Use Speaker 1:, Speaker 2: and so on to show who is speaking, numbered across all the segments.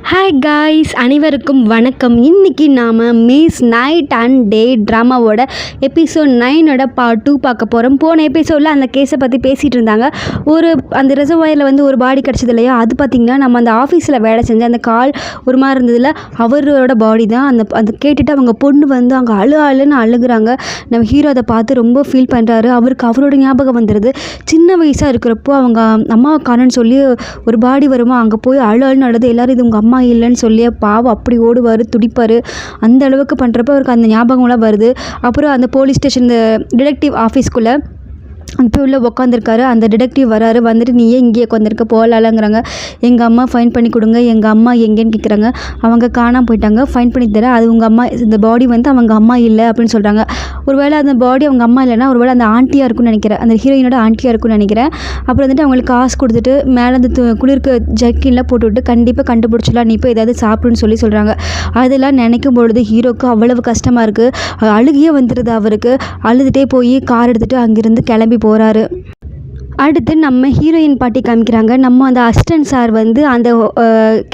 Speaker 1: Hi guys, அனைவருக்கும் வணக்கம். இன்றைக்கி நாம் மிஸ் நைட் அண்ட் டே ட்ராமாவோட எபிசோட் 9ஓட பார்ட் 2 பார்க்க போகிறோம். போன எபிசோடில் அந்த கேஸை பற்றி பேசிகிட்டு இருந்தாங்க. அந்த ரிசர்வாயரில் ஒரு பாடி கிடச்சது இல்லையா, அது பார்த்திங்கன்னா நம்ம அந்த ஆஃபீஸில் வேலை செஞ்ச அந்த கால் ஒரு மாதிரி இருந்ததில்ல, அவரோட பாடி தான். அது கேட்டுட்டு அவங்க பொண்ணு அங்கே அழுன்னு அழுகுறாங்க. நம்ம ஹீரோ அதை பார்த்து ரொம்ப ஃபீல் பண்ணுறாரு. அவரோட ஞாபகம் வந்துடுது. சின்ன வயசாக இருக்கிறப்போ அவங்க அம்மாவை காணன்னு சொல்லி ஒரு பாடி வருமா, அங்கே போய் அழுன்னு அழுது எல்லோரும் இது உங்கள் அம்மா இல்லைன்னு சொல்லி பாவம் அப்படி ஓடுவார், துடிப்பார். அந்த அளவுக்கு பண்ணுறப்ப அவருக்கு அந்த ஞாபகம்லாம் வருது. அப்புறம் அந்த போலீஸ் ஸ்டேஷன் இந்த டிடெக்டிவ் ஆஃபீஸ்க்குள்ளே இப்போ உள்ள உட்காந்துருக்காரு. அந்த டிடெக்டிவ் வராரு. வந்துட்டு நீ ஏன் இங்கேயே உட்காந்துருக்க, போகலாங்கிறாங்க. எங்கள் அம்மா ஃபைன் பண்ணி கொடுங்க, எங்கள் அம்மா எங்கேன்னு கேட்குறாங்க. அவங்க காணாமல் போயிட்டாங்க, ஃபைன் பண்ணி தர. அது உங்கள் அம்மா, இந்த பாடி அவங்க அம்மா இல்லை அப்படின்னு சொல்கிறாங்க. ஒருவேளை அந்த பாடி அவங்க அம்மா இல்லைன்னா ஒருவேளை அந்த ஆண்டியாக இருக்கும்னு நினைக்கிறேன், அந்த ஹீரோயினோட ஆண்டியாக இருக்கும்னு நினைக்கிறேன். அப்புறம் அவங்களுக்கு காசு கொடுத்துட்டு மேலே அந்த குளிர்க்கு ஜக்கின்லாம் போட்டுவிட்டு கண்டிப்பாக கண்டுபிடிச்சிடலாம், நீ இப்போ ஏதாவது சாப்பிடுன்னு சொல்கிறாங்க. அதெல்லாம் நினைக்கும் பொழுது ஹீரோக்கு அவ்வளவு கஷ்டமாக இருக்குது. அழுகியே வந்துடுது அவருக்கு. அழுதுகிட்டே போய் கார் எடுத்துகிட்டு அங்கேருந்து கிளம்பி போகிறாரு. அடுத்து நம்ம ஹீரோயின் பாட்டி காமிக்கிறாங்க. நம்ம அந்த அசிஸ்டன்ட் சார் அந்த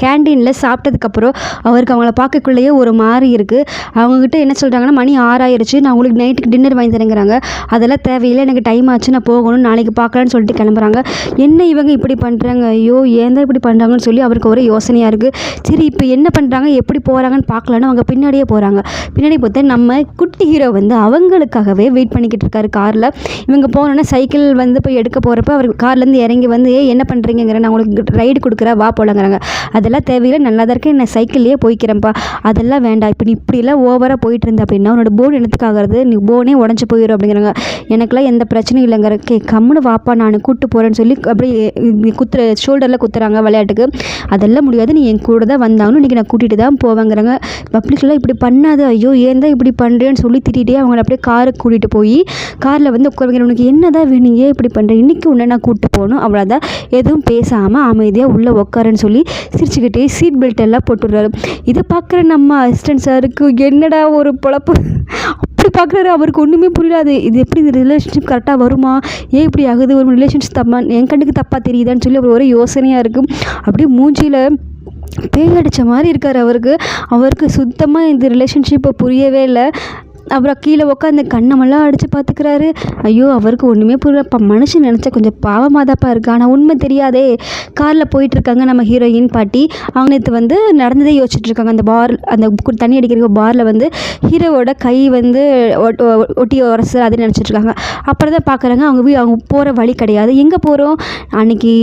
Speaker 1: கேண்டீனில் சாப்பிட்டதுக்கப்புறம் அவருக்கு அவங்கள பார்க்கக்குள்ளேயே ஒரு மாதிரி இருக்குது. அவங்கக்கிட்ட என்ன சொல்கிறாங்கன்னா, மணி 6 ஆயிடுச்சு, நான் உங்களுக்கு நைட்டுக்கு டின்னர் வாங்கி தரேங்கிறாங்க. அதெல்லாம் தேவையில்லை, எனக்கு டைம் ஆச்சு, நான் போகணும், நாளைக்கு பார்க்கலான்னு சொல்லிட்டு கிளம்புறாங்க. என்ன இவங்க இப்படி பண்ணுறாங்க, ஐயோ ஏன் தான் இப்படி பண்ணுறாங்கன்னு சொல்லி அவருக்கு ஒரு யோசனையாக இருக்குது. சரி இப்போ என்ன பண்ணுறாங்க, எப்படி போகிறாங்கன்னு பார்க்கலான்னு அவங்க பின்னாடியே போகிறாங்க. பின்னாடி பார்த்தா நம்ம குட்டி ஹீரோ அவங்களுக்காகவே வெயிட் பண்ணிக்கிட்டு இருக்காரு காரில். இவங்க போனோன்னா சைக்கிள் போய் எடுக்க போகிறப்ப அவர் கார்லேருந்து இறங்கி என்ன பண்ணுறீங்கிற, நான் உங்களுக்கு ரைடு கொடுக்குறேன், வா போலங்கிறாங்க. அதெல்லாம் தேவையில்லை, நல்லா தான் இருக்கேன், நான் சைக்கிள்லேயே போய்க்கிறேன்ப்பா, அதெல்லாம் வேண்டாம், இப்போ நீ இப்படிலாம் ஓவராக போயிட்டு இருந்த அப்படின்னா உன்னோட போன் என்னத்துக்காகிறது, நீ போனே உடஞ்சி போயிடும் அப்படிங்கிறாங்க. எனக்குலாம் எந்த பிரச்சனையும் இல்லைங்கிற. கம்முன்னு வாப்பா, நான் கூப்பிட்டு போகிறேன்னு சொல்லி அப்படியே ஷோல்டரில் குத்துறாங்க விளையாட்டுக்கு. அதெல்லாம் முடியாது, நீ என் கூட தான் வந்தாங்கன்னு, இன்றைக்கி நான் கூட்டிகிட்டு தான் போவேங்கிறாங்க. பப்ளிக்லாம் இப்படி பண்ணாது, ஐயோ ஏன் தான் இப்படி பண்ணுறேன்னு சொல்லி திட்டிகிட்டே அவங்கள அப்படியே காருக்கு கூட்டிகிட்டு போய் காரில் உட்காருங்க. உனக்கு என்ன தான் வேணும், ஏன் இப்படி பண்ணுறேன், இன்றைக்கி உன்னை நான் கூப்பிட்டு போகணும், அவ்வளோதான், எதுவும் பேசாமல் அமைதியாக உள்ளே உட்காருன்னு சொல்லி சிரிச்சுக்கிட்டே சீட் பெல்ட் எல்லாம் போட்டுடுறாரு. இதை பார்க்குற நம்ம அசிஸ்டன்ட் சாருக்கு என்னடா ஒரு பொழப்பு அப்படி பார்க்குறாரு. அவருக்கு ஒன்றுமே புரியாது. இது எப்படி இந்த ரிலேஷன்ஷிப் கரெக்டாக வருமா, ஏன் இப்படி ஆகுது, ஒரு ரிலேஷன்ஷிப் தப்பாக என் கண்ணுக்கு தப்பாக தெரியுதான்னு சொல்லி அவர் ஒரு யோசனையாக இருக்கும். அப்படியே மூஞ்சியில் பேய் அடித்த மாதிரி இருக்கார் அவருக்கு சுத்தமாக இந்த ரிலேஷன்ஷிப்பை புரியவே இல்லை. அப்புறம் கீழே உட்காந்து கண்ணமெல்லாம் அடித்து பார்த்துக்கிறாரு. ஐயோ அவருக்கு ஒன்றுமே புரியலப்பா. மனுஷன் நினச்சா கொஞ்சம் பாவமாக தான்ப்பா இருக்குது, ஆனால் உண்மை தெரியாதே. காரில் போயிட்டுருக்காங்க நம்ம ஹீரோயின் பாட்டி. அவங்க நேற்று நடந்ததே யோசிச்சுட்ருக்காங்க. அந்த தண்ணி அடிக்கிற பாரில் ஹீரோவோட கை ஒட்டி உரசு அதை நினச்சிட்ருக்காங்க. அப்புறம் தான் பார்க்குறாங்க அவங்க போகிற வழி கிடையாது. எங்கே போகிறோம், அன்றைக்கி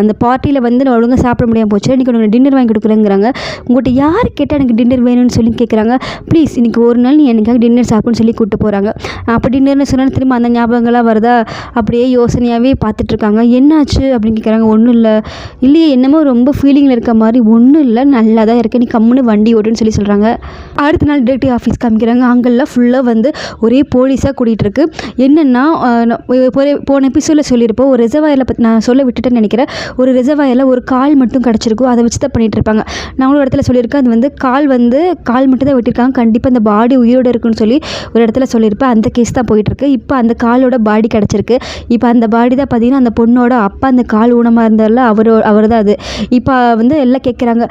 Speaker 1: அந்த பார்ட்டியில் நான் ஒழுங்காக சாப்பிட முடியாமல் போச்சு, இன்றைக்கி உனக்கு டின்னர் வாங்கி கொடுக்குறேங்கிறாங்க. உங்கள்கிட்ட யார் கேட்டால் எனக்கு டின்னர் வேணும்னு சொல்லி கேட்குறாங்க. ப்ளீஸ் இன்றைக்கி ஒரு நாள் நீ எனக்கு டின்னர் சாப்பிட்னு சொல்லி கூப்பிட்டு போகிறாங்க. அப்போ டின்னர்னு சொன்னால் திரும்ப அந்த ஞாபகங்களாக வருதா, அப்படியே யோசனையாகவே பார்த்துட்ருக்காங்க. என்னாச்சு அப்படின்னு கேட்குறாங்க. ஒன்றும் இல்லையே, என்னமோ ரொம்ப ஃபீலிங்கில் இருக்க மாதிரி. ஒன்றும் இல்லை, நல்லா தான் இருக்க, நீ கம்முன்னு வண்டி ஓட்டுன்னு சொல்லி சொல்கிறாங்க. அடுத்த நாள் டிடெக்டிவ் ஆஃபீஸ் காமிக்கிறாங்க. அங்கெல்லாம் ஃபுல்லாக ஒரே போலீஸாக கூட்டிகிட்டு இருக்கு. என்னென்னா போன எபிசோடில் சொல்லியிருப்போம், ஒரு ரிசர்வாயரில் பற்றி நான் சொல்ல விட்டுட்டேன்னு நினைக்கிறேன். ஒரு ரிசர்வாயரில் ஒரு கால் மட்டும் கிடச்சிருக்கும், அதை வச்சு தான் பண்ணிகிட்டு இருப்பாங்க. நான் ஒரு இடத்துல சொல்லியிருக்கேன், அது கால் மட்டும் தான் வெட்டியிருக்காங்க, கண்டிப்பாக அந்த பாடி உயிரோடு இருக்குன்னு சொல்லி ஒரு இடத்துல சொல்லியிருப்பேன். அந்த கேஸ் தான் போயிட்டுருக்கு. இப்போ அந்த காலோட பாடி கிடச்சிருக்கு. இப்போ அந்த பாடி தான் பார்த்தீங்கன்னா அந்த பொண்ணோட அப்பா, அந்த கால் ஊனமாக இருந்தார்ல அவர் தான் அது. இப்போ எல்லாம் கேட்குறாங்க.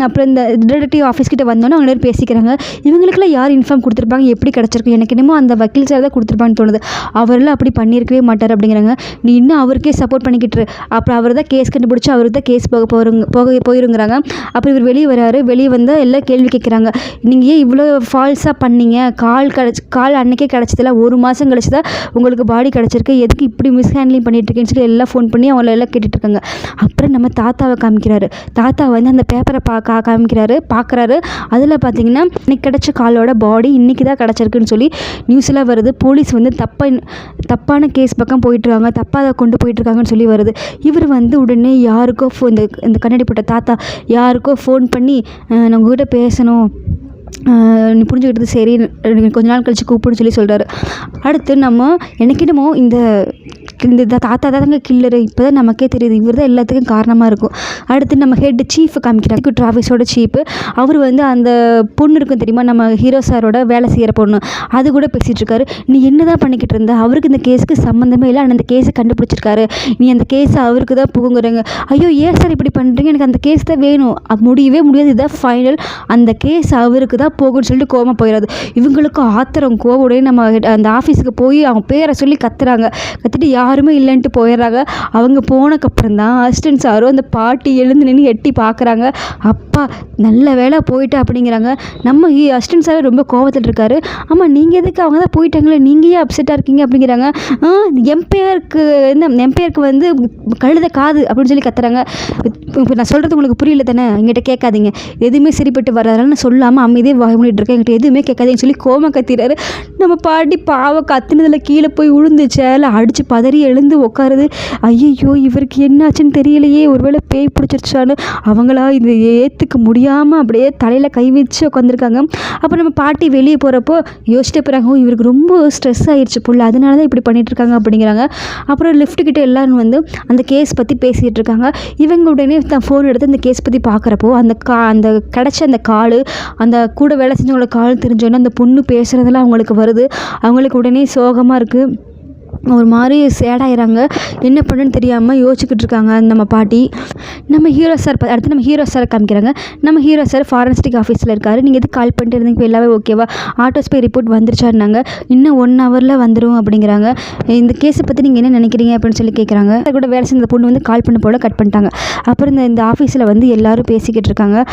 Speaker 1: அப்புறம் இந்த டிடெக்டிவ் ஆஃபீஸ்கிட்ட வந்தோன்னே அவங்க பேசிக்கிறாங்க. இவங்களுக்குலாம் யார் இன்ஃபார்ம் கொடுத்துருப்பாங்க, எப்படி கிடச்சிருக்கு, எனக்கு என்னமோ அந்த வக்கீல் சார் தான் கொடுத்துருப்பான்னு தோணுது, அவரெல்லாம் அப்படி பண்ணியிருக்கவே மாட்டார் அப்படிங்கிறாங்க. நீ இன்னும் அவருக்கே சப்போர்ட் பண்ணிக்கிட்டு, அப்புறம் அவர் தான் கேஸ் கண்டுபிடிச்சி அவருக்கு தான் கேஸ் போயிருங்கிறாங்க. அப்புறம் இவர் வெளியே வராரு. வெளியே வந்தால் எல்லாம் கேள்வி கேட்குறாங்க. நீங்கள் ஏன் இவ்வளோ ஃபால்ஸாக பண்ணீங்க, கால் அன்றைக்கே கிடச்சதில்ல, 1 மாதம் கழிச்சு தான் உங்களுக்கு பாடி கிடச்சிருக்கு, எதுக்கு இப்படி மிஸ்ஹேண்ட்லிங் பண்ணிட்டுருக்கேன்னு சொல்லி எல்லாம் ஃபோன் பண்ணி அவங்கள எல்லாம் கேட்டுட்ருக்காங்க. அப்புறம் நம்ம தாத்தாவை காமிக்கிறாரு. தாத்தா அந்த பேப்பரை பார்க்குறாரு. அதில் பார்த்தீங்கன்னா இன்னைக்கு கிடச்ச காலோட பாடி இன்றைக்கி தான் கிடச்சிருக்குன்னு சொல்லி நியூஸ்லாம் வருது. போலீஸ் தப்பான கேஸ் பக்கம் போயிட்டுருக்காங்க, தப்பாக கொண்டு போயிட்டுருக்காங்கன்னு சொல்லி வருது. இவர் உடனே யாருக்கோ இந்த கண்ணாடி போட்ட தாத்தா யாருக்கோ ஃபோன் பண்ணி நான் உங்ககிட்ட பேசணும், நீ புரிஞ்சுக்கிட்டது சரி, கொஞ்ச நாள் கழிச்சு கூப்பிடுன்னு சொல்லி சொல்கிறாரு. அடுத்து நம்ம எனக்கு என்னமோ இந்த இந்த தாத்தா தாங்க கில்லரு, இப்போ தான் நமக்கே தெரியுது இவர் தான் எல்லாத்துக்கும் காரணமாக இருக்கும். அடுத்து நம்ம ஹெட் சீஃபை காமிக்கிறாங்க, செக்யூரிட்டி ஆஃபீஸோட சீஃபு. அவர் வந்து அந்த பொண்ணு இருக்கும் தெரியுமா, நம்ம ஹீரோ சாரோட வேலை செய்கிற பொண்ணு, அது கூட பேசிகிட்டு இருக்காரு. நீ என்ன தான் பண்ணிக்கிட்டு இருந்த, அவருக்கு இந்த கேஸுக்கு சம்மந்தமே இல்லை, ஆனால் அந்த கேஸை கண்டுபிடிச்சிருக்காரு, நீ அந்த கேஸை அவருக்கு தான் புகுங்குறங்க. ஐயோ ஏன் சார் இப்படி பண்ணுறீங்க, எனக்கு அந்த கேஸ் தான் வேணும், முடியவே முடியாது, இதுதான் ஃபைனல், அந்த கேஸ் அவருக்கு தான் போகும்னு சொல்லிட்டு கோவமாக போயிடாது. இவங்களுக்கு ஆத்திரம் கோவோடய நம்ம அந்த ஆஃபீஸுக்கு போய் அவங்க பேரை சொல்லி கத்துறாங்க. கத்திட்டு யாருமே இல்லைன்ட்டு போயிடுறாங்க. அவங்க போனக்கப்புறம் தான் அசிஸ்டன்ட் சாரும் அந்த பாட்டி எழுந்து நின்று எட்டி பார்க்குறாங்க. அப்பா நல்ல வேலை போயிட்டா அப்படிங்கிறாங்க. நம்ம அசிஸ்டன்ட் சார் ரொம்ப கோவத்தில் இருக்காரு. ஆமாம் நீங்கள் எதுக்கு, அவங்க தான் போயிட்டாங்களே, நீங்கள் ஏன் அப்செட்டாக இருக்கீங்க அப்படிங்கிறாங்க. எம்பையருக்கு வந்து கழுத காது அப்படின்னு சொல்லி கத்துறாங்க. இப்போ நான் சொல்கிறது உங்களுக்கு புரியல தானே, எங்கிட்ட கேட்காதீங்க, எதுவுமே சரிப்பட்டு வர்றதுனால சொல்லாமல் அமைதியாக வாய் மூடிட்டு இருக்கேன், எங்கிட்ட எதுவுமே கேட்காதீங்கன்னு சொல்லி கோமா கத்திடுறாரு. நம்ம பாட்டி பாவ கத்துனதில் கீழே போய் விழுந்து சேலை அடித்து பதறி எழுந்து உட்காருது. ஐயோ இவருக்கு என்னாச்சுன்னு தெரியலையே, ஒருவேளை பேய் பிடிச்சிருச்சான்னு அவங்களா இது ஏற்றுக்க முடியாமல் அப்படியே தலையில் கை வச்சு உட்காந்துருக்காங்க. அப்போ நம்ம பாட்டி வெளியே போகிறப்போ யோசிச்சுட்டு போகிறாங்க, இவருக்கு ரொம்ப ஸ்ட்ரெஸ் ஆகிடுச்சு போல, அதனால தான் இப்படி பண்ணிகிட்ருக்காங்க அப்படிங்கிறாங்க. அப்புறம் லிஃப்ட்டுக்கிட்ட எல்லோரும் வந்து அந்த கேஸ் பற்றி பேசிகிட்டு இருக்காங்க. இவங்க உடனே தான் ஃபோன் எடுத்து அந்த கேஸ் பற்றி பார்க்குறப்போ அந்த கிடச்ச அந்த கால், அந்த கூட வேலை செஞ்சவங்களோட கால் தெரிஞ்சோன்னே அந்த பொண்ணு பேசுகிறதெல்லாம் அவங்களுக்கு வருது. அவங்களுக்கு உடனே சோகமாக இருக்குது, ஒரு மாதிரி சேடாயிறாங்க. என்ன பண்ணுன்னு தெரியாமல் யோசிச்சுக்கிட்டு இருக்காங்க நம்ம பாட்டி. நம்ம ஹீரோ சார் அடுத்து நம்ம ஹீரோ சாரை காமிக்கிறாங்க. நம்ம ஹீரோ சார் ஃபாரன்சிக் ஆஃபீஸில் இருக்கார். நீங்கள் எதுக்கு கால் பண்ணிட்டு இருந்தீங்க, இப்போ எல்லாமே ஓகேவா, ஆட்டோஸ்பே ரிப்போர்ட் வந்துருச்சாருனாங்க. இன்னும் 1 ஹவரில் வந்துடும் அப்படிங்கிறாங்க. இந்த கேஸை பற்றி நீங்கள் என்ன நினைக்கிறீங்க அப்படின்னு சொல்லி கேட்குறாங்க. கூட வேலை செஞ்ச பொண்ணு வந்து கால் பண்ண போல கட் பண்ணிட்டாங்க. அப்புறம் இந்த ஆஃபீஸில் வந்து எல்லோரும் பேசிக்கிட்டு இருக்காங்க.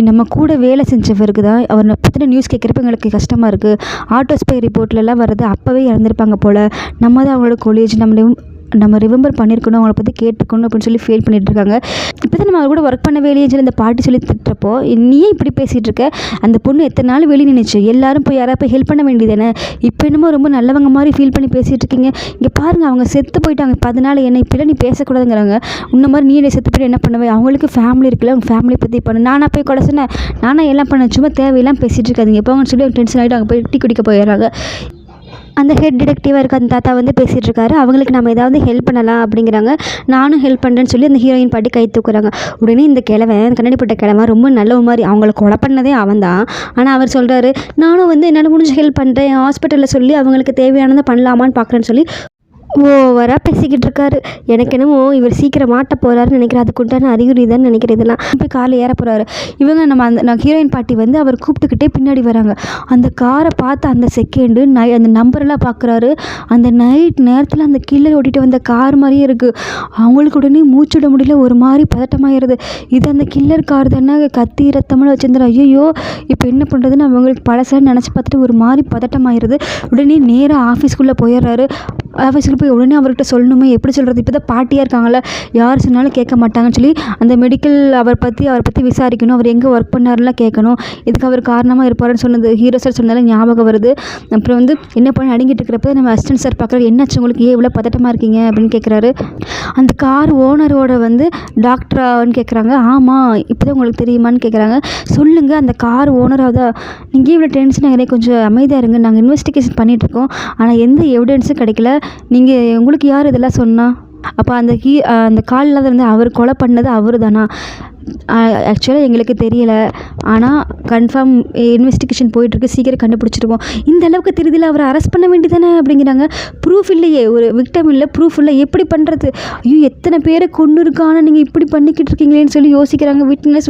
Speaker 1: நம்ம கூட வேலை செஞ்சவருக்கு தான் அவரை பற்றின நியூஸ் கேட்குறப்ப எங்களுக்கு கஷ்டமாக இருக்குது, ஆட்டோஸ்பே ரிப்போர்ட்லலாம் வருது, அப்போவே இறந்துருப்பாங்க போல், நம்ம தான் அவங்களோட காலேஜ் நம்ம ரிமெம்பர் பண்ணியிருக்கணும், அவங்கள பற்றி கேட்டுக்கணும் அப்படின்னு சொல்லி ஃபீல் பண்ணிகிட்டு இருக்காங்க. இப்போ தான் நம்ம கூட ஒர்க் பண்ண வேலையை சொல்லி இந்த பாட்டி சொல்லி திட்டுறப்போ, நீயே இப்படி பேசிகிட்டு இருக்க, அந்த பொண்ணு எத்தனை நாள் வெளியே நினைச்சு, எல்லாரும் போய் யாராவது போய் ஹெல்ப் பண்ண வேண்டியதானே, இப்போ என்னமோ ரொம்ப நல்லவங்க மாதிரி ஃபீல் பண்ணி பேசிகிட்டு இருக்கீங்க, இங்கே பாருங்கள் அவங்க செத்து போயிட்டாங்க, 10 நாள் என்ன இப்படிலாம் நீ பேசக்கூடாதுங்கிறாங்க. உன்ன மாதிரி நீ செத்து போய்ட்டு என்ன பண்ணுவேன், அவங்களுக்கு ஃபேமிலி இருக்குல்ல, அவங்க ஃபேமிலி பற்றி பண்ணு, நானாக போய் கூட சொன்னேன், நானாக எல்லாம் பண்ண, சும்மா தேவையெல்லாம் பேசிகிட்டு இருக்காதிங்க எப்போங்கன்னு சொல்லி அவங்க டென்ஷன் ஆகிட்டு அங்கே போய் டீ குடிக்க போயிடுறாங்க. அந்த ஹெட் டிடெக்டிவாக இருக்க அந்த தாத்தா வந்து பேசிகிட்டு இருக்காரு. அவங்களுக்கு நம்ம ஏதாவது ஹெல்ப் பண்ணலாம் அப்படிங்கிறாங்க. நானும் ஹெல்ப் பண்ணுறேன்னு சொல்லி அந்த ஹீரோயின் பாட்டி கை தூக்குறாங்க. உடனே இந்த கிழவன் கண்ணாடிப்பட்ட கிழவன் ரொம்ப நல்ல மாதிரி, அவங்கள கொலை பண்ணதே அவன் தான். ஆனால் அவர் சொல்கிறாரு, நானும் வந்து என்னால் முடிஞ்ச ஹெல்ப் பண்ணுறேன், ஹாஸ்பிட்டலில் சொல்லி அவங்களுக்கு தேவையானதை பண்ணலாமான்னு பார்க்குறேன்னு சொல்லி ஓவராக பேசிக்கிட்டு இருக்காரு. எனக்கு என்னமோ இவர் சீக்கிரம் மாட்ட போகிறாருன்னு நினைக்கிறேன், அதுக்குண்டான அறிகுறி தான் நினைக்கிறேன். இதெல்லாம் போய் காரில் ஏற போகிறாரு. இவங்க நம்ம ஹீரோயின் பாட்டி வந்து அவர் கூப்பிட்டுக்கிட்டே பின்னாடி வராங்க. அந்த காரை பார்த்து அந்த செகண்டு அந்த நம்பரெல்லாம் பார்க்குறாரு. அந்த நைட் நேரத்தில் அந்த கில்லர் ஓட்டிகிட்டு வந்த கார் மாதிரியே இருக்குது. அவங்களுக்கு உடனே மூச்சுட முடியல, ஒரு மாதிரி பதட்டமாகிடுது. இது அந்த கில்லர் கார் தானே, கத்தி ரத்தமெல்லாம் வச்சுருந்தாரு. ஐயோ இப்போ என்ன பண்ணுறதுன்னு அவங்களுக்கு பழசெல்லாம் நினச்சி பார்த்துட்டு ஒரு மாதிரி பதட்டமாகிடுது. உடனே நேராக ஆஃபீஸ்க்குள்ளே போயிடுறாரு. ஆஃபீஸுக்கு போய் உடனே அவர்கிட்ட சொல்லணுமே, எப்படி சொல்கிறது, இப்போ தான் பாட்டியாக இருக்காங்களே, யார் சொன்னாலும் கேட்க மாட்டாங்கன்னு சொல்லி அந்த மெடிக்கல் அவரை பற்றி விசாரிக்கணும், அவர் எங்கே ஒர்க் பண்ணாருலாம் கேட்கணும், இதுக்கு அவர் காரணமாக இருப்பாருன்னு சொன்னது ஹீரோ சார் சொன்னாலும் ஞாபகம் வருது. அப்புறம் வந்து என்ன பண்ணி அடங்கிட்டு இருக்கிறப்ப நம்ம அசிஸ்டன்ட் சார் பார்க்குறாரு, என்னாச்சு உங்களுக்கு, ஏன் இவ்வளோ பதட்டமாக இருக்கீங்க அப்படின்னு கேட்குறாரு. அந்த கார் ஓனரோட வந்து டாக்டரான்னு கேட்குறாங்க. ஆமாம், இப்போ தான் உங்களுக்கு தெரியுமான்னு கேட்குறாங்க. சொல்லுங்கள், அந்த கார் ஓனராக தான், நீங்கள் இவ்வளோ டென்ஷன் ஆகிறே, கொஞ்சம் அமைதியாக இருங்க, நாங்கள் இன்வெஸ்டிகேஷன் பண்ணிகிட்ருக்கோம், ஆனால் எந்த எவிடன்ஸும் கிடைக்கல, நீங்கள் உங்களுக்கு யார் இதெல்லாம் சொன்னா, அப்போ அந்த காலில் இருந்து அவர் கொலை பண்ணது அவர் தானா, ஆக்சுவலாக எங்களுக்கு தெரியலை, ஆனால் கன்ஃபார்ம் இன்வெஸ்டிகேஷன் போயிட்டுருக்கு, சீக்கிரம் கண்டுபிடிச்சிருவோம், இந்த அளவுக்கு தெரியுதில்ல, அவரை அரெஸ்ட் பண்ண வேண்டியதானே அப்படிங்கிறாங்க. ப்ரூஃப் இல்லையே, ஒரு விக்டம் இல்லை, ப்ரூஃப் இல்லை, எப்படி பண்ணுறது, ஐயோ எத்தனை பேரை கொண்டு இருக்கான நீங்கள் இப்படி பண்ணிக்கிட்டு இருக்கீங்களேன்னு சொல்லி யோசிக்கிறாங்க. விட்னஸ்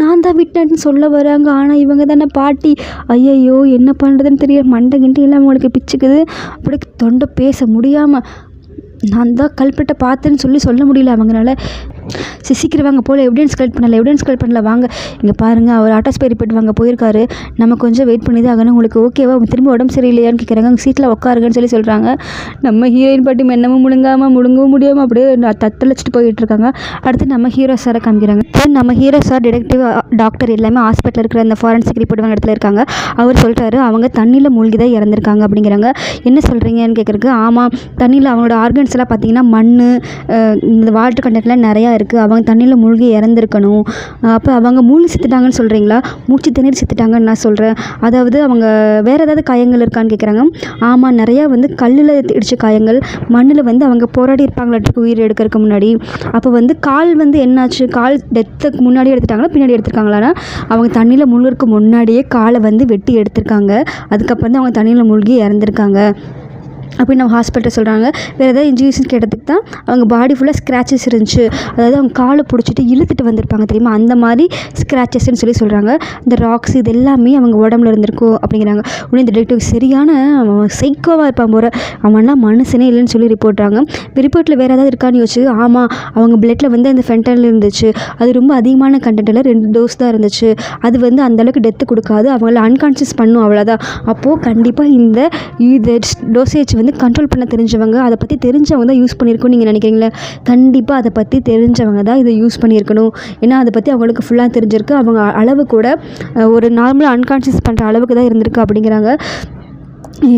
Speaker 1: நான் தான் விட்னஸ்ன்னு சொல்ல வராங்க, ஆனால் இவங்க தானே பாட்டி. ஐயையோ என்ன பண்ணுறதுன்னு தெரியல, மண்டை கிண்டி எல்லாம் அவங்களுக்கு பிச்சுக்குது, அப்படி தொண்டை பேச முடியாமல் நான் தான் கல்பெட்டை பார்த்தேன்னு சொல்ல முடியல அவங்களால. சீக்கிரம் போல் எவிடன்ஸ் கலெக்ட் பண்ணல வாங்க, இங்கே பாருங்கள், அவர் ஆட்டோஸ்பே ரிப்போர்ட் வாங்க போயிருக்காரு, நம்ம கொஞ்சம் வெயிட் பண்ணி தான் ஆகணும், உங்களுக்கு ஓகேவா, திரும்ப உடம்பு சரியில்லையான்னு கேட்குறாங்க. அங்கே சீட்டில் உட்காருங்கன்னு சொல்கிறாங்க. நம்ம ஹீரோயின் பாட்டி மென்னமும் முழுங்கவும் முடியாமல் அப்படியே தத்தளிச்சுட்டு போயிட்டு இருக்காங்க. அடுத்து நம்ம ஹீரோ சாரை காமிக்கிறாங்க. நம்ம ஹீரோ சார் டிடெக்டிவ் டாக்டர் எல்லாமே ஹாஸ்பிட்டலில் இருக்கிற அந்த ஃபாரன்சிக் ரிப்போர்ட் வாங்க இடத்துல இருக்காங்க. அவர் சொல்கிறாரு, அவங்க தண்ணியில் மூழ்கி தான் இறந்துருக்காங்க அப்படிங்கிறாங்க. என்ன சொல்கிறீங்கன்னு கேட்குறதுக்கு, ஆமாம், தண்ணியில் அவங்களோட ஆர்கன்ஸ் எல்லாம் பார்த்தீங்கன்னா மண், இந்த வாட்டர் கண்டென்ட்லாம் நிறையா இருக்குது, அவங்க தண்ணியில் மூழ்கி இறந்துருக்கணும். அப்போ அவங்க மூழ்கி செத்துட்டாங்கன்னு சொல்கிறீங்களா? மூச்சு திணறி செத்துட்டாங்கன்னு நான் சொல்கிறேன். அதாவது அவங்க வேறு ஏதாவது காயங்கள் இருக்கான்னு கேட்குறாங்க. ஆமாம், நிறையா வந்து கல்லில் இடித்த காயங்கள், மண்ணில் வந்து அவங்க போராடி இருப்பாங்களாட்டுக்கு உயிர் எடுக்கிறதுக்கு முன்னாடி. அப்போ வந்து கால் வந்து என்னாச்சு, கால் டெத்துக்கு முன்னாடி எடுத்துட்டாங்களா பின்னாடி எடுத்துருக்காங்களான்னா, அவங்க தண்ணியில் முழுகிறதுக்கு முன்னாடியே காலை வந்து வெட்டி எடுத்திருக்காங்க. அதுக்கப்புறம் தான் அவங்க தண்ணியில் மூழ்கி இறந்துருக்காங்க அப்படின்னு நம்ம ஹாஸ்பிட்டல் சொல்கிறாங்க. வேறு ஏதாவது இன்ஜுரிஸ்ன்னு கேட்டதுக்கு தான் அவங்க பாடி ஃபுல்லாக ஸ்க்ராச்சஸ் இருந்துச்சு. அதாவது அவங்க காலை பிடிச்சிட்டு இழுத்துட்டு வந்திருப்பாங்க தெரியுமா, அந்த மாதிரி ஸ்க்ராச்சஸ்ன்னு சொல்கிறாங்க. இந்த ராக்ஸ் இது எல்லாமே அவங்க உடம்புல இருந்திருக்கும் அப்படிங்கிறாங்க. உடனே இந்த டிடெக்டிவ் சரியான சைக்கோவாக இருப்பான் போகிற, அவன்லாம் மனுஷனே இல்லைன்னு சொல்லி ரிப்போர்ட்றாங்க. ரிப்போர்ட்டில் வேறு ஏதாவது இருக்கான்னு யோசிச்சு, ஆமாம் அவங்க பிளட்டில் வந்து அந்த ஃபென்டனில் இருந்துச்சு. அது ரொம்ப அதிகமான கண்டென்ட்டில் 2 டோஸ் தான் இருந்துச்சு. அது வந்து அந்தளவுக்கு டெத்து கொடுக்காது, அவங்கள அன்கான்ஷியஸ் பண்ணும் அவ்வளோதான். அப்போது கண்டிப்பாக இந்த டோசேஜ் வந்து கண்ட்ரோல் பண்ண தெரிஞ்சவங்க, அதை பற்றி தெரிஞ்சவங்க தான் யூஸ் பண்ணியிருக்கணும் நீங்கள் நினைக்கிறீங்களா? கண்டிப்பாக அதை பற்றி தெரிஞ்சவங்க தான் இதை யூஸ் பண்ணியிருக்கணும். ஏன்னா அதை பற்றி அவங்களுக்கு ஃபுல்லாக தெரிஞ்சிருக்கு. அவங்க அளவு கூட ஒரு நார்மலாக அன்கான்ஷியஸ் பண்ணுற அளவுக்கு தான் இருந்திருக்கு அப்படிங்கிறாங்க.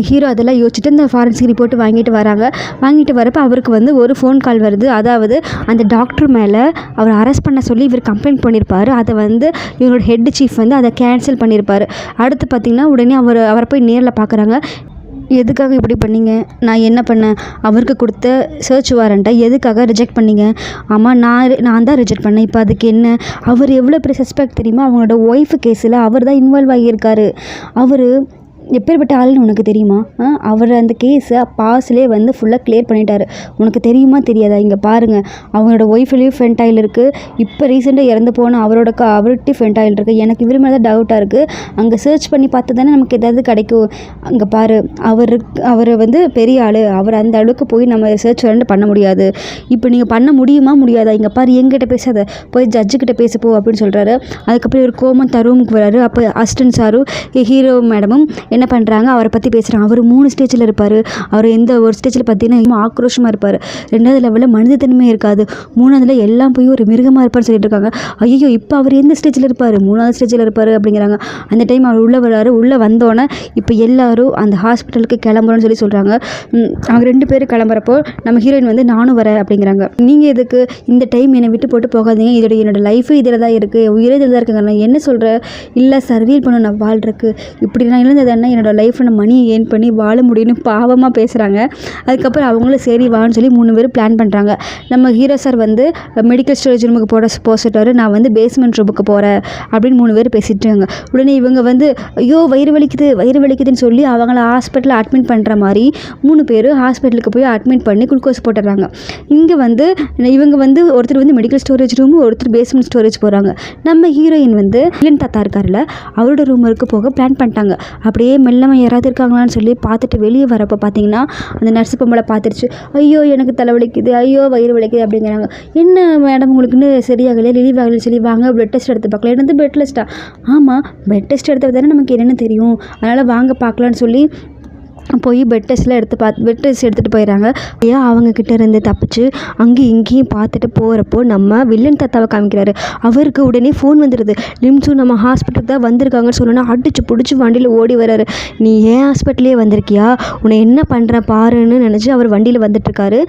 Speaker 1: ஹீரோ அதெல்லாம் யோசிச்சுட்டு இந்த ஃபாரன்சிக் ரிப்போர்ட் வாங்கிட்டு வரப்போ அவருக்கு வந்து ஒரு ஃபோன் கால் வருது. அதாவது அந்த டாக்டர் மேலே அவர் அரெஸ்ட் பண்ண சொல்லி இவர் கம்ப்ளைண்ட் பண்ணியிருப்பார். அதை வந்து இவரோட ஹெட் சீஃப் வந்து அதை கேன்சல் பண்ணியிருப்பார். அடுத்து பார்த்திங்கன்னா உடனே அவரை போய் நேரில் பார்க்குறாங்க. எதுக்காக இப்படி பண்ணீங்க? நான் என்ன பண்ணேன்? அவருக்கு கொடுத்த சர்ச் வாரண்ட்டை எதுக்காக ரிஜெக்ட் பண்ணீங்க? ஆமாம், நான் தான் ரிஜெக்ட் பண்ணேன். இப்போ அதுக்கு என்ன? அவர் எவ்வளோ பெரிய சஸ்பெக்ட் தெரியுமா? அவங்களோட ஒய்ஃபு கேஸில் அவர் தான் இன்வால்வ் ஆகியிருக்காரு. அவர் எப்பேற்பட்ட ஆள்னு உனக்கு தெரியுமா? அவர் அந்த கேஸை பாஸ்லேயே வந்து ஃபுல்லாக கிளியர் பண்ணிட்டாரு. உனக்கு தெரியுமா தெரியாதா? இங்கே பாருங்கள், அவங்களோட ஒய்ஃப்லேயும் ஃபென்டாயில் இருக்குது. இப்போ ரீசெண்டாக இறந்து போன அவர்கிட்ட ஃபென்டாயில் இருக்குது. எனக்கு இவர் மேலே தான் டவுட்டாக இருக்குது. அங்கே சர்ச் பண்ணி பார்த்து தானே நமக்கு எதாவது கிடைக்கும். அங்கே பாரு, அவர் வந்து பெரிய ஆள். அவர் அந்த அளவுக்கு போய் நம்ம சர்ச் பண்ண முடியாது. இப்போ நீங்கள் பண்ண முடியாதா? இங்கே பாரு, எங்கிட்ட பேசாத, போய் ஜட்ஜுக்கிட்ட பேசப்போ அப்படின்னு சொல்கிறாரு. அதுக்கப்புறம் ஒரு கோமன் ரூமுக்கு வராரு. அப்போ அசிஸ்டன்ட் சாரும் ஹீரோ மேடமும் என்ன பண்ணுறாங்க, அவரை பற்றி பேசுகிறாங்க. அவர் 3 ஸ்டேஜில் இருப்பார். அவர் எந்த ஒரு ஸ்டேஜில் பார்த்தீங்கன்னா ஆக்ரோஷமாக இருப்பார். 2வது லெவலில் மனிதத்தன்மை இருக்காது. 3வதுல எல்லாம் போய் ஒரு மிருகமாக இருப்பார்னு சொல்லிட்டு இருக்காங்க. ஐயோ, இப்போ அவர் எந்த ஸ்டேஜில் இருப்பார்? 3வது ஸ்டேஜில் இருப்பார் அப்படிங்கிறாங்க. அந்த டைம் அவர் உள்ளே வராரு. உள்ளே வந்தோடனே இப்போ எல்லாரும் அந்த ஹாஸ்பிட்டலுக்கு கிளம்புறோன்னு சொல்கிறாங்க. அவங்க 2 பேரும் கிளம்புறப்போ நம்ம ஹீரோயின் வந்து நானும் வரேன் அப்படிங்கிறாங்க. நீங்கள் எதுக்கு இந்த டைம் என்னை விட்டு போட்டு போகாதீங்க, என்னோடய லைஃபு இதில் தான் இருக்குது, உயிரே இதில் தான் இருக்குங்க. நான் என்ன சொல்கிறேன்? இல்லை, சர்வீல் பண்ண நான் வாழ்றதுக்கு இப்படி நான் இழந்தது என்ன, என்னோடய லைஃப்பில் நான் மணியை ஏர்ன் பண்ணி வாழ முடியும்னு பாவமாக பேசுகிறாங்க. அதுக்கப்புறம் அவங்களும் சரி வான்னு சொல்லி 3 பேரும் பிளான் பண்ணுறாங்க. நம்ம ஹீரோ சார் வந்து மெடிக்கல் ஸ்டோரேஜ் ரூமுக்கு போசிட்டாரு. நான் வந்து பேஸ்மெண்ட் ரூமுக்கு போகிறேன் அப்படின்னு 3 பேர் பேசிட்டாங்க. உடனே இவங்க வந்து ஐயோ வயிறு வலிக்குதுன்னு சொல்லி அவங்கள ஹாஸ்பிட்டலில் அட்மிட் பண்ணுற மாதிரி 3 பேர் ஹாஸ்பிட்டலுக்கு போய் அட்மிட் பண்ணி குளுக்கோஸ் போட்டுடுறாங்க. இங்கே வந்து இவங்க வந்து ஒருத்தர் வந்து மெடிக்கல் ஸ்டோரேஜ் ரூமு, ஒருத்தர் பேஸ்மெண்ட் ஸ்டோரேஜ் போகிறாங்க. நம்ம ஹீரோயின் வந்து வில்லன் தாத்தா இருக்கார்ல, அவரோட ரூமுக்கு போக பிளான் பண்ணிட்டாங்க. அப்படியே மெல்லமாக யாராவது இருக்காங்களான்னு சொல்லி பார்த்துட்டு வெளியே வரப்போ பார்த்தீங்கன்னா அந்த நர்ஸு பொம்பளை பார்த்துருச்சு. ஐயோ எனக்கு தலை வலிக்குது, ஐயோ வயிறு வலிக்குது அப்படிங்கிறாங்க. என்ன மேடம் உங்களுக்குன்னு சரியாகலையே, ரிலீவ் ஆகலை, சொல்லி வாங்க பிளட் டெஸ்ட் எடுத்து பார்க்கலாம். என்னது பிளட் டெஸ்ட்டா? ஆமாம், பிளட் டெஸ்ட் எடுத்தது தானே நமக்கு என்னென்னு தெரியும், அதனால் வாங்க பார்க்கலான்னு சொல்லி போய் பெட் டெஸ்ட் எடுத்துகிட்டு போயிடறாங்க. ஏன் அவங்கக்கிட்ட இருந்து தப்பிச்சு அங்கேயும் இங்கேயும் பார்த்துட்டு போகிறப்போ நம்ம வில்லன் தாத்தாவை காமிக்கிறாரு. அவருக்கு உடனே ஃபோன் வந்துடுது. லிம்ஸு நம்ம ஹாஸ்பிட்டலுக்கு தான் வந்திருக்காங்கன்னு சொல்லணும்னா அடிச்சு பிடிச்சி வண்டியில் ஓடி வராரு. நீ ஏன் ஹாஸ்பிட்டலே வந்திருக்கியா, உன்னை என்ன பண்ணுற பாருன்னு நினச்சி அவர் வண்டியில் வந்துட்டுருக்காரு.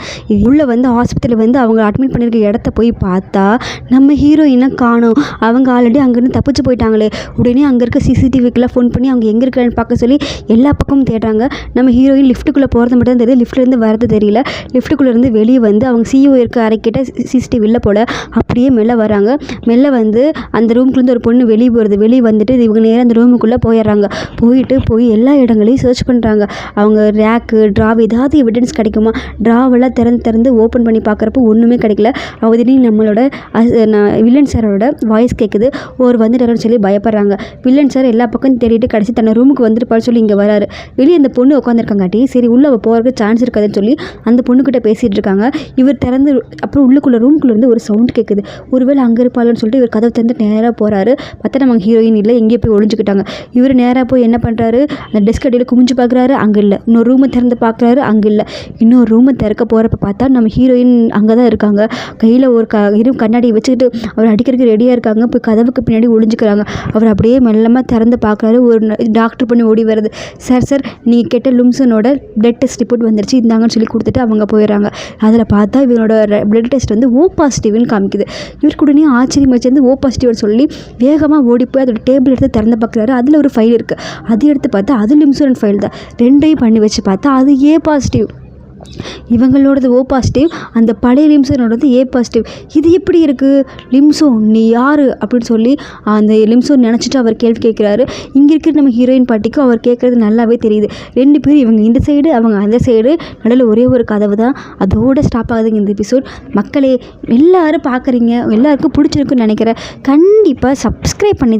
Speaker 1: உள்ளே வந்து ஹாஸ்பிட்டலில் வந்து அவங்க அட்மிட் பண்ணியிருக்க இடத்த போய் பார்த்தா நம்ம ஹீரோயினை காணோம். அவங்க ஆல்ரெடி அங்கேருந்து தப்பிச்சு போயிட்டாங்களே. உடனே அங்கே இருக்க சிசிடிவிக்கெலாம் ஃபோன் பண்ணி அவங்க எங்கே இருக்கான்னு பார்க்க சொல்லி எல்லா பக்கமும் தேடுறாங்க. நம்ம ஹீரோயின் லிஃப்ட்டுக்குள்ளே போகிறது மட்டும் தான் தெரியுது, லிஃப்ட்லேருந்து வரது தெரியல. லிஃப்ட்டுக்குள்ளேருந்து வெளியே வந்து அவங்க சிஇஓ இருக்க அறைக்கிட்ட சிசிடிவியில் போல அப்படியே மெல்ல வராங்க. மெல்ல வந்து அந்த ரூமுக்குள்ளேருந்து ஒரு பொண்ணு வெளியே போகிறது. வெளியே வந்துட்டு இவங்க நேராக அந்த ரூமுக்குள்ளே போயிடுறாங்க. போய் எல்லா இடங்களையும் சர்ச் பண்ணுறாங்க. அவங்க ரேக்கு ட்ராவ் ஏதாவது எவிடன்ஸ் கிடைக்குமா, ட்ராவெல்லாம் திறந்து ஓப்பன் பண்ணி பார்க்குறப்போ ஒன்றுமே கிடைக்கல. திடீர்னு நம்மளோட வில்லன் சாரோட வாய்ஸ் கேட்குது. ஒரு வந்துட்டாருன்னு சொல்லி பயப்படுறாங்க. வில்லன் சார் எல்லா பக்கம் தேடிட்டு கடைசி தன்னை ரூமுக்கு வந்துருப்பாரு சொல்லி இங்கே வராரு. வெளியே அந்த பொண்ணு உட்காந்துருக்காங்காட்டி சரி உள்ளே போகிறதுக்கு சான்ஸ் இருக்காதுன்னு சொல்லி அந்த பொண்ணுக்கிட்ட பேசிகிட்டு இருக்காங்க. இவர் திறந்து அப்புறம் ரூமுக்குள்ளேருந்து ஒரு சவுண்ட் கேட்குது. ஒருவேளை அங்கே இருப்பாள்னு சொல்லிட்டு இவர் கதவை திறந்து நேராக போகிறாரு. பார்த்தா நம்ம ஹீரோயின் இல்லை, எங்கேயோ போய் ஒழிஞ்சுக்கிட்டாங்க. இவர் நேராக போய் என்ன பண்ணுறாரு, அந்த டெஸ்க் அடியில் குமிஞ்சு பார்க்குறாரு, அங்கே இல்லை. இன்னொரு ரூமை திறந்து பார்க்குறாரு, அங்கே இல்லை. இன்னொரு ரூமை திறக்க போகிறப்ப பார்த்தா நம்ம ஹீரோயின் அங்கே தான் இருக்காங்க. கையில் ஒரு கண்ணாடியை வச்சுக்கிட்டு அவர் அடிக்கிறதுக்கு ரெடியாக இருக்காங்க. போய் கதவுக்கு பின்னாடி ஒழிஞ்சுக்கிறாங்க. அவர் அப்படியே மெல்லமாக திறந்து பார்க்குறாரு. ஒரு டாக்டர் பண்ணி ஓடி வருது. சார் நீங்கள் கேட்ட லிம்சனோட பிளட் டெஸ்ட் ரிப்போர்ட் வந்துருச்சு, இந்தாங்கன்னு சொல்லி கொடுத்துட்டு அவங்க போயிடுறாங்க. அதில் பார்த்தா இவனோட பிளட் டெஸ்ட் வந்து ஓ பாசிட்டிவ்னு காமிக்குது. இவருக்கு உடனே ஆச்சரியம் வச்சு ஓ பாசிட்டிவ்னு சொல்லி வேகமாக ஓடி போய் அதோட டேபிள் எடுத்து திறந்து பார்க்குறாரு. அதில் ஒரு ஃபைல் இருக்குது. அது எடுத்து பார்த்தா அது லிம்சோன் ஃபைல் தான். ரெண்டையும் பண்ணி வச்சு பார்த்தா அது ஏ பாசிட்டிவ். இவங்களோடது ஓ பாசிட்டிவ், அந்த பழைய லிம்சனோடது ஏ பாசிட்டிவ். இது எப்படி இருக்குது? லிம்சோன் நீ யார் அப்படின்னு சொல்லி அந்த லிம்சோன் நினச்சிட்டு அவர் கேள்வி கேட்குறாரு. இங்கே இருக்கிற நம்ம ஹீரோயின் பாட்டிக்கும் அவர் கேட்குறது நல்லாவே தெரியுது. ரெண்டு பேரும் இவங்க இந்த சைடு அவங்க அந்த சைடு, நடுவில் ஒரே ஒரு கதவு தான். அதோடு ஸ்டாப் ஆகுதுங்க இந்த எபிசோட். மக்களே எல்லாரும் பார்க்குறீங்க, எல்லாருக்கும் பிடிச்சிருக்குன்னு நினைக்கிறேன். கண்டிப்பாக சப்ஸ்கிரைப் பண்ணி